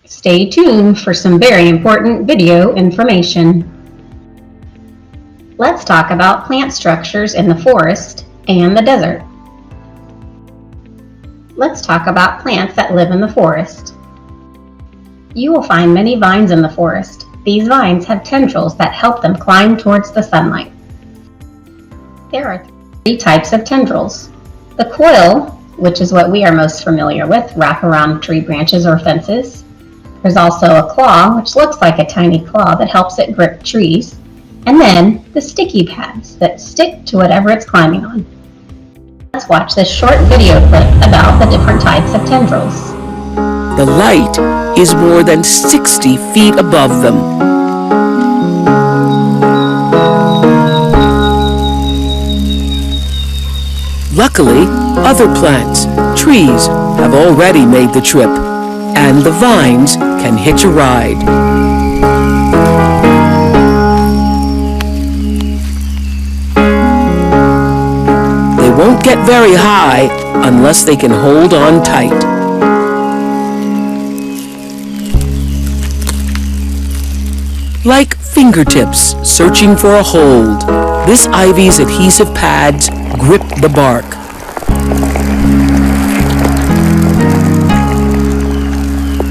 Stay tuned for some very important video information. Let's talk about plant structures in the forest and the desert. Let's talk about plants that live in the forest. You will find many vines in the forest. These vines have tendrils that help them climb towards the sunlight. There are 3 types of tendrils. The coil, which is what we are most familiar with, wrap around tree branches or fences. There's also a claw, which looks like a tiny claw that helps it grip trees. And then the sticky pads that stick to whatever it's climbing on. Let's watch this short video clip about the different types of tendrils. The light is more than 60 feet above them. Luckily, other plants, trees, have already made the trip, and the vines can hitch a ride. They won't get very high unless they can hold on tight. Like fingertips searching for a hold, this ivy's adhesive pads grip the bark.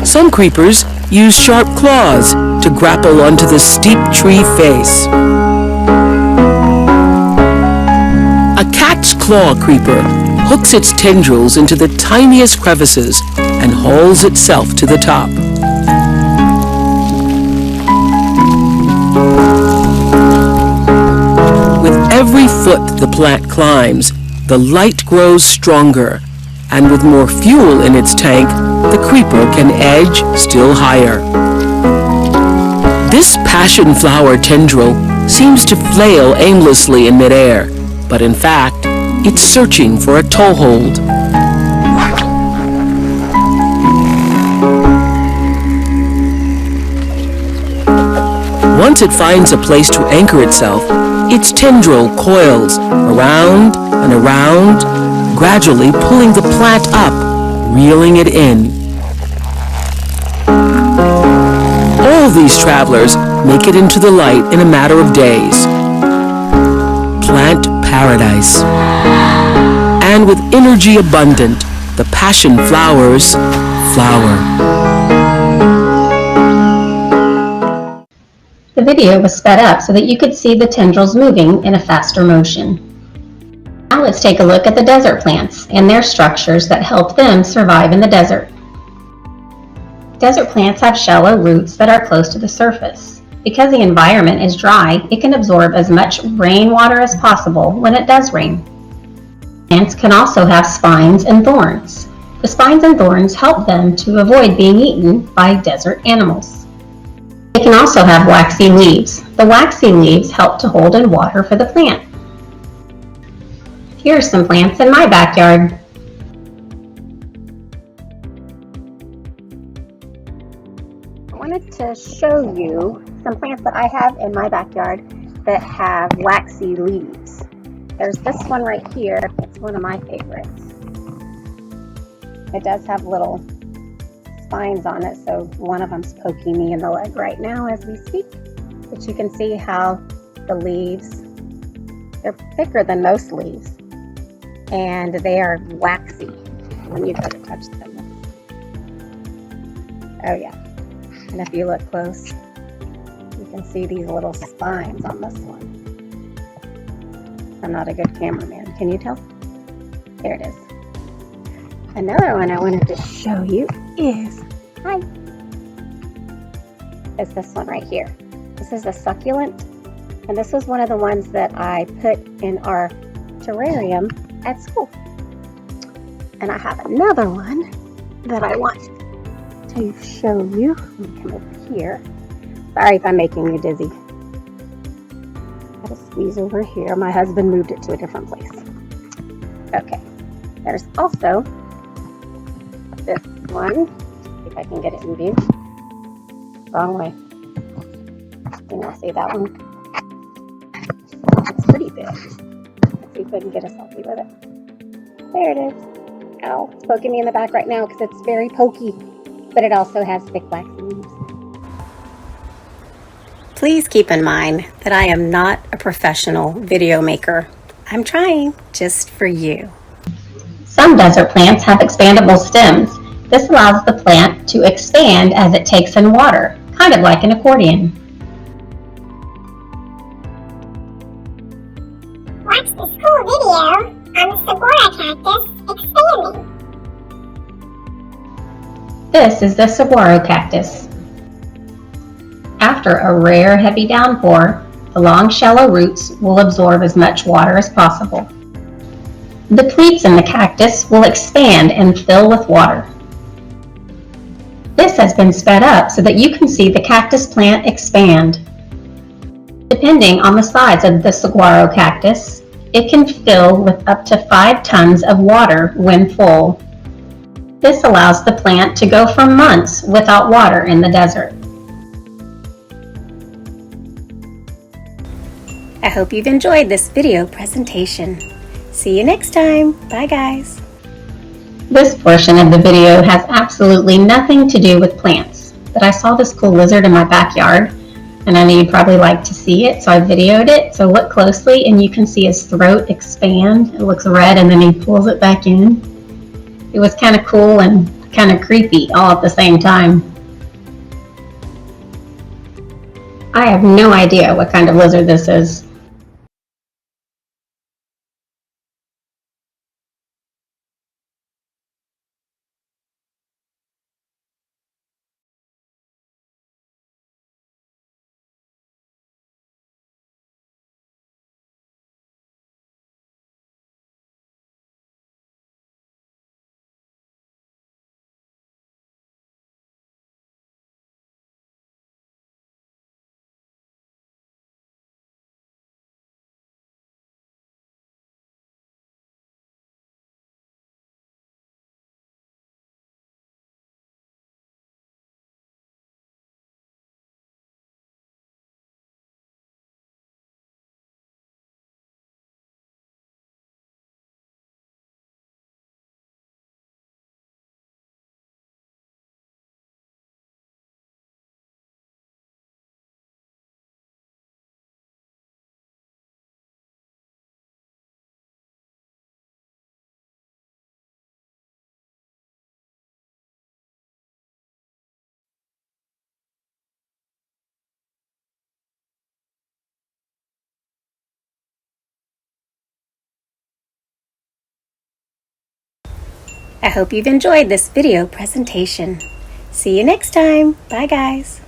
Some creepers use sharp claws to grapple onto the steep tree face. A cat's claw creeper hooks its tendrils into the tiniest crevices and hauls itself to the top. With every foot the plant climbs, the light grows stronger, and with more fuel in its tank, the creeper can edge still higher. This passion flower tendril seems to flail aimlessly in midair, but in fact, it's searching for a toehold. Once it finds a place to anchor itself, its tendril coils around and around, gradually pulling the plant up, reeling it in. All these travelers make it into the light in a matter of days. Plant paradise. And with energy abundant, the passion flowers flower. The video was sped up so that you could see the tendrils moving in a faster motion. Now let's take a look at the desert plants and their structures that help them survive in the desert. Desert plants have shallow roots that are close to the surface. Because the environment is dry, it can absorb as much rainwater as possible when it does rain. Plants can also have spines and thorns. The spines and thorns help them to avoid being eaten by desert animals. They can also have waxy leaves. The waxy leaves help to hold in water for the plant. Here are some plants in my backyard. I wanted to show you some plants that I have in my backyard that have waxy leaves. There's this one right here. It's one of my favorites. It does have little spines on it, so one of them's poking me in the leg right now as we speak. But you can see how the leaves, they're thicker than most leaves, and they are waxy when you go to touch them. Oh yeah, and if you look close, you can see these little spines on this one. I'm not a good cameraman, can you tell? There it is. Another one I wanted to show you is, is this one right here. This is a succulent, and this was one of the ones that I put in our terrarium at school. And I have another one that I want to show you. Let me come over here. Sorry if I'm making you dizzy. Gotta squeeze over here. My husband moved it to a different place. Okay. There's also this one. See if I can get it in view. Wrong way. You know, see that one? It's pretty big. Let's see if I can get a selfie with it. There it is. Ow, it's poking me in the back right now because it's very pokey. but it also has thick waxy leaves. Please keep in mind that I am not a professional video maker. I'm trying just for you. Some desert plants have expandable stems. This allows the plant to expand as it takes in water, kind of like an accordion. Watch this cool video on the saguaro cactus expanding. This is the saguaro cactus. After a rare heavy downpour, the long shallow roots will absorb as much water as possible. The pleats in the cactus will expand and fill with water. This has been sped up so that you can see the cactus plant expand. Depending on the size of the saguaro cactus, it can fill with up to 5 tons of water when full. This allows the plant to go for months without water in the desert. I hope you've enjoyed this video presentation. See you next time. Bye guys. This portion of the video has absolutely nothing to do with plants, but I saw this cool lizard in my backyard and I knew you'd probably like to see it, so I videoed it. So look closely and you can see his throat expand. It looks red and then he pulls it back in. It was kind of cool and kind of creepy all at the same time. I have no idea what kind of lizard this is. I hope you've enjoyed this video presentation. See you next time. Bye guys.